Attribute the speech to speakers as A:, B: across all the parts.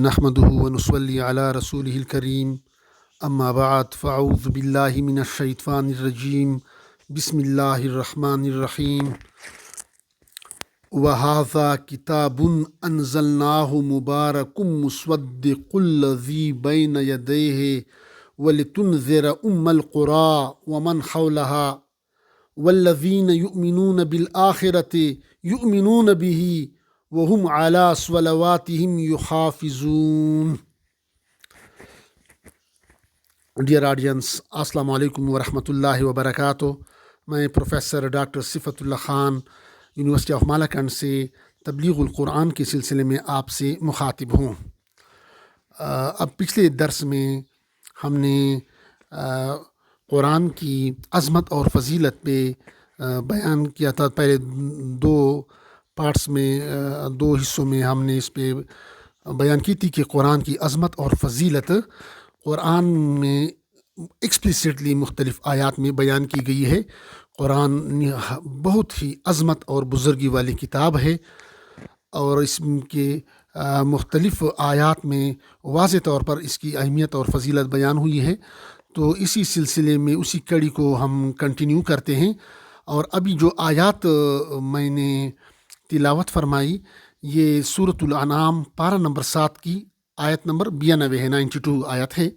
A: نحمده ونصلي على رسوله الكريم اما بعد فاعوذ بالله من الشيطان الرجيم بسم الله الرحمن الرحيم وهذا كتاب أنزلناه مبارك مصدق الذي بين يديه ولتنذر القرى ومن حولها والذين يؤمنون بالآخرة يؤمنون به وهم على صلواتهم يحافظون. Dear audience, السلام علیکم ورحمۃ اللہ وبرکاتہ. میں پروفیسر ڈاکٹر صفت اللہ خان یونیورسٹی آف مالاکنڈ سے تبلیغ القرآن کے سلسلے میں آپ سے مخاطب ہوں. اب پچھلے درس میں ہم نے قرآن کی عظمت اور فضیلت پہ بیان کیا تھا. پہلے دو پارٹس میں دو حصوں میں ہم نے اس پہ بیان کی تھی کہ قرآن کی عظمت اور فضیلت قرآن میں ایکسپلیسٹلی مختلف آیات میں بیان کی گئی ہے. قرآن بہت ہی عظمت اور بزرگی والی کتاب ہے اور اس کے مختلف آیات میں واضح طور پر اس کی اہمیت اور فضیلت بیان ہوئی ہے. تو اسی سلسلے میں اسی کڑی کو ہم کنٹینیو کرتے ہیں. اور ابھی جو آیات میں نے تلاوت فرمائی یہ سورۃ الانعام پارہ نمبر 7 کی آیت نمبر 92 ہے، 92 آیت ہے.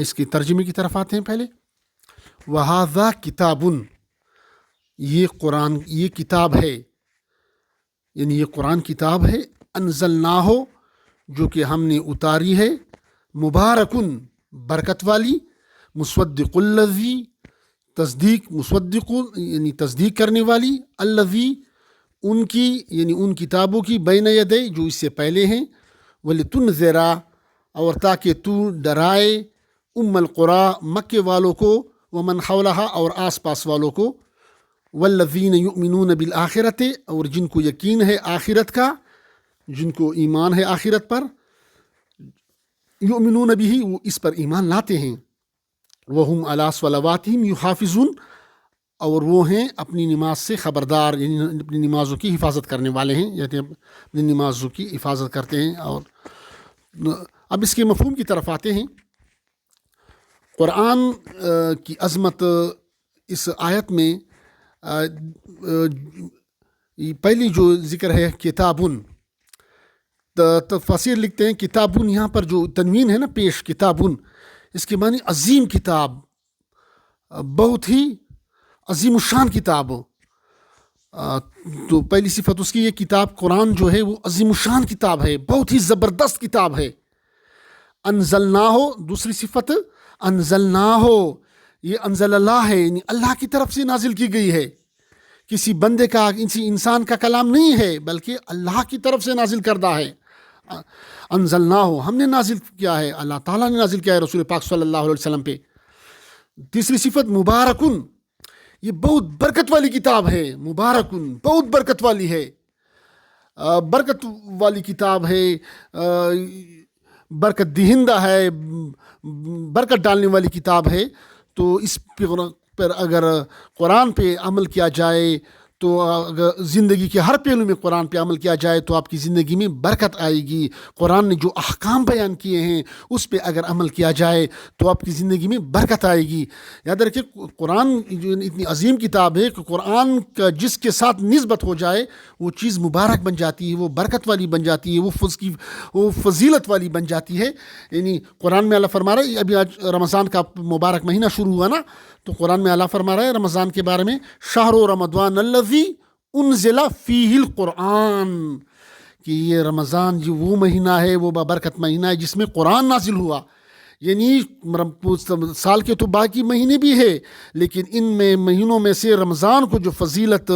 A: اس کی ترجمے کی طرف آتے ہیں. پہلے وَهَذَا کتابٌ، یہ قرآن یہ کتاب ہے، یعنی یہ قرآن کتاب ہے. انزلناہ، جو کہ ہم نے اتاری ہے. مبارکن، برکت والی. مصدق الذی، مصدق یعنی تصدیق کرنے والی. الذی، ان کی یعنی ان کتابوں کی. بین یدی، جو اس سے پہلے ہیں. وَلِتُنذِرَ، اور تاکہ تو ڈرائے. القریٰ، مکے والوں کو. ومن حولہا، اور آس پاس والوں کو. والذین یؤمنون بالآخرۃ، اور جن کو یقین ہے آخرت کا، جن کو ایمان ہے آخرت پر. یؤمنون بہ، وہ اس پر ایمان لاتے ہیں. وہم علی صلواتہم یحافظون، اور وہ ہیں اپنی نماز سے خبردار، یعنی اپنی نمازوں کی حفاظت کرنے والے ہیں، یعنی اپنی نمازوں کی حفاظت کرتے ہیں. اور اب اس کے مفہوم کی طرف آتے ہیں. قرآن کی عظمت اس آیت میں پہلی جو ذکر ہے کتابن، تفسیر لکھتے ہیں کتابن، یہاں پر جو تنوین ہے نا پیش، کتابن، اس کے معنی عظیم کتاب، بہت ہی عظیم الشان کتاب. تو پہلی صفت اس کی یہ کتاب قرآن جو ہے وہ عظیم الشان کتاب ہے، بہت ہی زبردست کتاب ہے. انزلناہ، دوسری صفت انزلناہ، یہ انزل اللہ ہے، یعنی اللہ کی طرف سے نازل کی گئی ہے. کسی بندے کا، کسی انسان کا کلام نہیں ہے، بلکہ اللہ کی طرف سے نازل کردہ ہے. انزلناہ، ہم نے نازل کیا ہے، اللہ تعالیٰ نے نازل کیا ہے رسول پاک صلی اللہ علیہ وسلم پہ. تیسری صفت مبارکن، یہ بہت برکت والی کتاب ہے. مبارکن، بہت برکت والی ہے، برکت والی کتاب ہے، برکت دہندہ ہے، برکت ڈالنے والی کتاب ہے. تو اس پر اگر قرآن پہ عمل کیا جائے تو اگر زندگی کے ہر پہلو میں قرآن پہ عمل کیا جائے تو آپ کی زندگی میں برکت آئے گی. قرآن نے جو احکام بیان کیے ہیں اس پہ اگر عمل کیا جائے تو آپ کی زندگی میں برکت آئے گی. یاد رکھیں قرآن جو اتنی عظیم کتاب ہے کہ قرآن کا جس کے ساتھ نسبت ہو جائے وہ چیز مبارک بن جاتی ہے، وہ برکت والی بن جاتی ہے، وہ فضیلت والی بن جاتی ہے. یعنی قرآن میں اللہ فرما رہا ہے، ابھی آج رمضان کا مبارک مہینہ شروع ہوا نا، تو قرآن میں اللہ فرما رہا ہے رمضان کے بارے میں، شہر رمضان الذی انزل فیہ القرآن، کہ یہ رمضان جو وہ مہینہ ہے، وہ بابرکت مہینہ ہے جس میں قرآن نازل ہوا. یعنی سال کے تو باقی مہینے بھی ہے، لیکن ان میں مہینوں میں سے رمضان کو جو فضیلت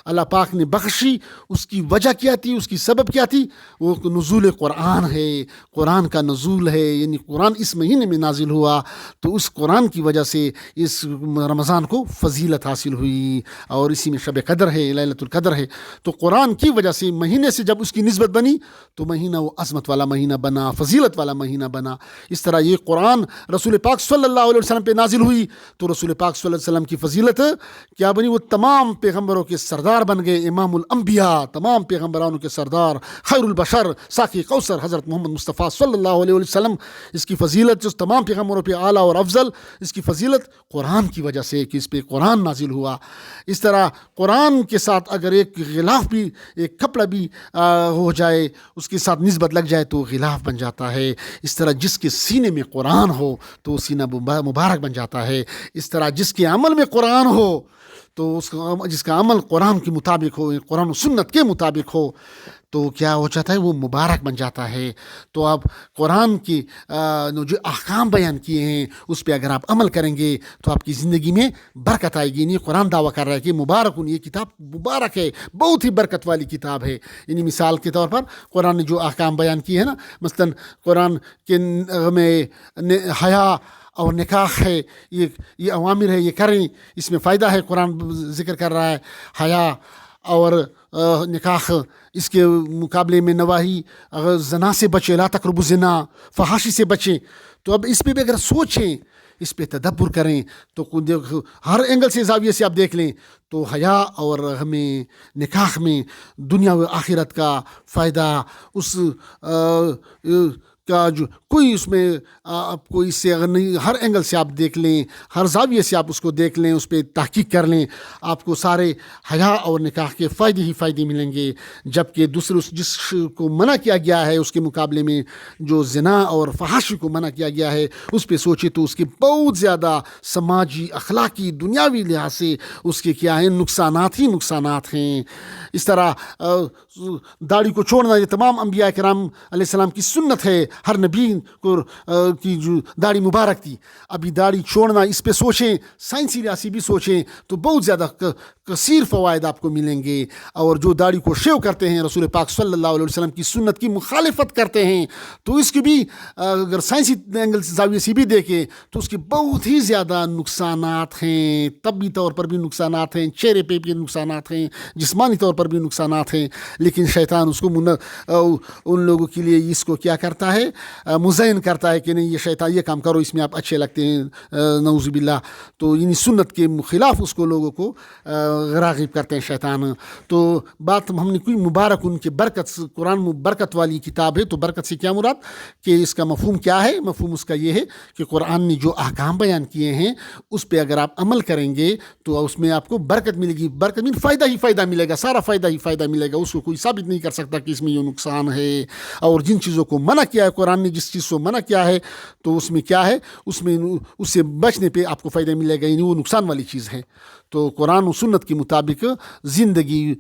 A: اللہ پاک نے بخشی، اس کی وجہ کیا تھی، اس کی سبب کیا تھی؟ وہ نزول قرآن ہے، قرآن کا نزول ہے. یعنی قرآن اس مہینے میں نازل ہوا تو اس قرآن کی وجہ سے اس رمضان کو فضیلت حاصل ہوئی. اور اسی میں شب قدر ہے، لیلۃ القدر ہے. تو قرآن کی وجہ سے مہینے سے جب اس کی نسبت بنی تو مہینہ وہ عظمت والا مہینہ بنا، فضیلت والا مہینہ بنا. اس طرح یہ قرآن رسول پاک صلی اللہ علیہ وسلم پہ نازل ہوئی تو رسول پاک صلی اللہ علیہ وسلم کی فضیلت کیا بنی؟ وہ تمام پیغمبروں کے سردار بن گئے، امام الانبیاء، تمام پیغمبرانوں کے سردار، خیر البشر، ساقی کوثر حضرت محمد مصطفیٰ صلی اللہ علیہ وسلم. اس کی فضیلت جو تمام پیغمبروں پہ اعلیٰ اور افضل، اس کی فضیلت قرآن کی وجہ سے کہ اس پہ قرآن نازل ہوا. اس طرح قرآن کے ساتھ اگر ایک غلاف بھی، ایک کپڑا بھی ہو جائے، اس کے ساتھ نسبت لگ جائے تو غلاف بن جاتا ہے. اس طرح جس کے سینے میں قرآن ہو تو سینہ مبارک بن جاتا ہے. اس طرح جس کے عمل میں قرآن ہو تو جس کا عمل قرآن کے مطابق ہو، قرآن و سنت کے مطابق ہو تو کیا ہو جاتا ہے؟ وہ مبارک بن جاتا ہے. تو آپ قرآن کی جو احکام بیان کیے ہیں اس پہ اگر آپ عمل کریں گے تو آپ کی زندگی میں برکت آئے گی. یعنی قرآن دعویٰ کر رہا ہے کہ مبارک، یہ کتاب مبارک ہے، بہت ہی برکت والی کتاب ہے. یعنی مثال کے طور پر قرآن نے جو احکام بیان کیے ہیں نا، مثلاً قرآن کے میں حیا اور نکاح ہے، یہ اوامر ہے، یہ کریں، اس میں فائدہ ہے. قرآن ذکر کر رہا ہے حیا اور نکاح. اس کے مقابلے میں نواہی، اگر زنا سے بچے، لا تقربوا الزنا، فحاشی سے بچیں. تو اب اس پہ بھی اگر سوچیں، اس پہ تدبر کریں تو ہر اینگل سے، زاویے سے آپ دیکھ لیں تو حیا اور ہمیں نکاح میں دنیا و آخرت کا فائدہ، اس کا جو کوئی اس میں آپ کو اس سے اگر نہیں، ہر اینگل سے آپ دیکھ لیں، ہر زاویے سے آپ اس کو دیکھ لیں، اس پہ تحقیق کر لیں، آپ کو سارے حیا اور نکاح کے فائدے ہی فائدے ملیں گے. جبکہ دوسرے جس کو منع کیا گیا ہے اس کے مقابلے میں جو زنا اور فحاشی کو منع کیا گیا ہے اس پہ سوچے تو اس کے بہت زیادہ سماجی، اخلاقی، دنیاوی لحاظ سے اس کے کیا ہیں؟ نقصانات ہی نقصانات ہیں. اس طرح داڑھی کو چھوڑنا یہ تمام انبیاء کرام علیہ السلام کی سنت ہے. ہر نبی کو کی جو داڑھی مبارک تھی. ابھی داڑھی چھوڑنا، اس پہ سوچیں، سائنسی لحاظ سے بھی سوچیں تو بہت زیادہ کثیر فوائد آپ کو ملیں گے. اور جو داڑھی کو شیو کرتے ہیں، رسول پاک صلی اللہ علیہ وسلم کی سنت کی مخالفت کرتے ہیں، تو اس کی بھی اگر سائنسی اینگل زاویے سے بھی دیکھیں تو اس کے بہت ہی زیادہ نقصانات ہیں. طبی طور پر بھی نقصانات ہیں، چہرے پہ بھی نقصانات ہیں، جسمانی طور پر بھی نقصانات ہیں. لیکن شیطان اس کو ان لوگوں کے لیے اس کو کیا کرتا ہے؟ مزین کرتا ہے کہ نہیں، یہ شیطان، یہ کام کرو، اس میں آپ اچھے لگتے ہیں، نعوذ باللہ. تو یعنی سنت کے خلاف اس کو لوگوں کو راغب کرتے ہیں شیطان. تو بات ہم نے کوئی مبارک، ان کی برکت، قرآن برکت والی کتاب ہے. تو برکت سے کیا مراد کہ اس کا مفہوم کیا ہے؟ مفہوم اس کا یہ ہے کہ قرآن نے جو احکام بیان کیے ہیں اس پہ اگر آپ عمل کریں گے تو اس میں آپ کو برکت ملے گی. برکت میں فائدہ ہی فائدہ ملے گا، سارا فائدہ ہی فائدہ ملے گا. اس کو کوئی ثابت نہیں کر سکتا کہ اس میں یہ نقصان ہے. اور جن چیزوں کو منع کیا ہے قرآن نے، جس چیز کو منع کیا ہے تو اس میں کیا ہے؟ اس میں اس سے بچنے پہ آپ کو فائدہ ملے گا، یعنی وہ نقصان والی چیز ہے. تو قرآن و سنت کے مطابق زندگی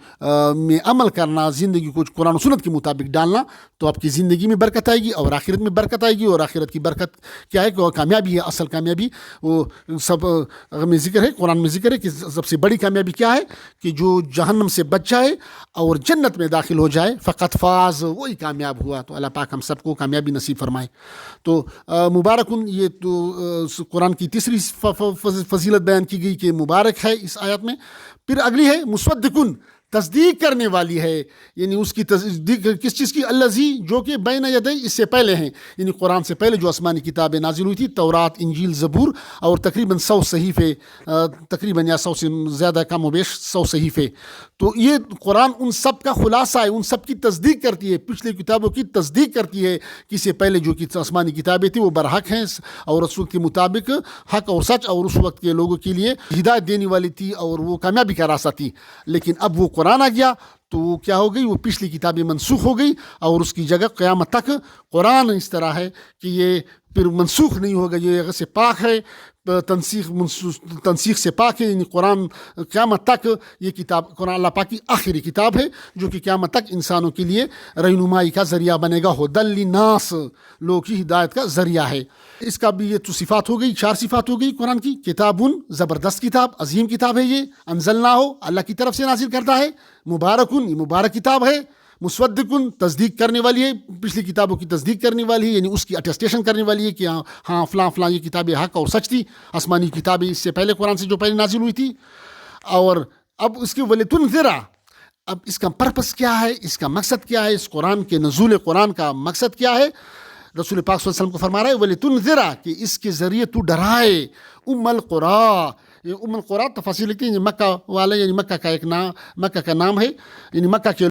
A: میں عمل کرنا، زندگی کو قرآن و سنت کے مطابق ڈالنا تو آپ کی زندگی میں برکت آئے گی اور آخرت میں برکت آئے گی. اور آخرت کی برکت کیا ہے؟ کہ کامیابی ہے، اصل کامیابی. وہ سب میں ذکر ہے، قرآن میں ذکر ہے کہ سب سے بڑی کامیابی کیا ہے؟ کہ جو جہنم سے بچ جائے اور جنت میں داخل ہو جائے، فقط فاز، وہی کامیاب ہوا. تو اللہ پاک ہم سب کو کامیابی نصیب فرمائے. تو مبارکن، یہ تو قرآن کی تیسری فضیلت بیان کی گئی کہ مبارک ہے اس آیت میں. پھر اگلی ہے مصدقن، تصدیق کرنے والی ہے. یعنی اس کی تصدیق کس چیز کی؟ الذی، جو کہ بین یدی، اس سے پہلے ہیں. یعنی قرآن سے پہلے جو آسمانی کتابیں نازل ہوئی تھی، تورات، انجیل، زبور، اور تقریباً 100 صحیفے، تقریباً یا 100 سے زیادہ کم و بیش 100 صحیفے. تو یہ قرآن ان سب کا خلاصہ ہے، ان سب کی تصدیق کرتی ہے، پچھلی کتابوں کی تصدیق کرتی ہے کہ اس سے پہلے جو آسمانی کتابیں تھیں وہ برحق ہیں اور رسول کے مطابق حق اور سچ اور اس وقت کے لوگوں کے لیے ہدایت دینے والی تھی اور وہ کامیابی کا راستہ تھی. لیکن اب وہ قرآن آ گیا تو وہ کیا ہو گئی؟ وہ پچھلی کتابیں منسوخ ہو گئی اور اس کی جگہ قیامت تک قرآن اس طرح ہے کہ یہ پھر منسوخ نہیں ہوگا، یہ جگہ سے پاک ہے، تنسیخ سے پاک ہے. یعنی قرآن قیامت تک یہ کتاب، قرآن اللہ پاک کی آخری کتاب ہے جو کہ قیامت تک انسانوں کے لیے رہنمائی کا ذریعہ بنے گا. ہدی للناس، لوگوں کی ہدایت کا ذریعہ ہے. اس کا بھی یہ تو صفات ہو گئی، 4 صفات ہو گئی قرآن کی. کتابن، زبردست کتاب، عظیم کتاب ہے یہ. انزلناہ، اللہ کی طرف سے نازل کرتا ہے. مبارکن، یہ مبارک کتاب ہے. مصدقن، تصدیق کرنے والی ہے، پچھلی کتابوں کی تصدیق کرنے والی ہے، یعنی اس کی اٹیسٹیشن کرنے والی ہے کہ ہاں فلاں فلاں یہ کتابیں حق اور سچ تھی. آسمانی کتابیں اس سے پہلے قرآن سے جو پہلے نازل ہوئی تھی. اور اب اس کے ولتنذرا، اب اس کا پرپس کیا ہے، اس کا مقصد کیا ہے، اس قرآن کے نزول قرآن کا مقصد کیا ہے؟ رسول پاک صلی اللہ علیہ وسلم کو فرما رہا ہے وَلِتُنذِرَ کہ اس کے ذریعے تو ڈرائے القریٰ. یہ القریٰ تفاصیل لکھتی ہیں، مکہ والے یعنی مکہ کا ایک نام، مکہ کا نام ہے، یعنی مکہ کے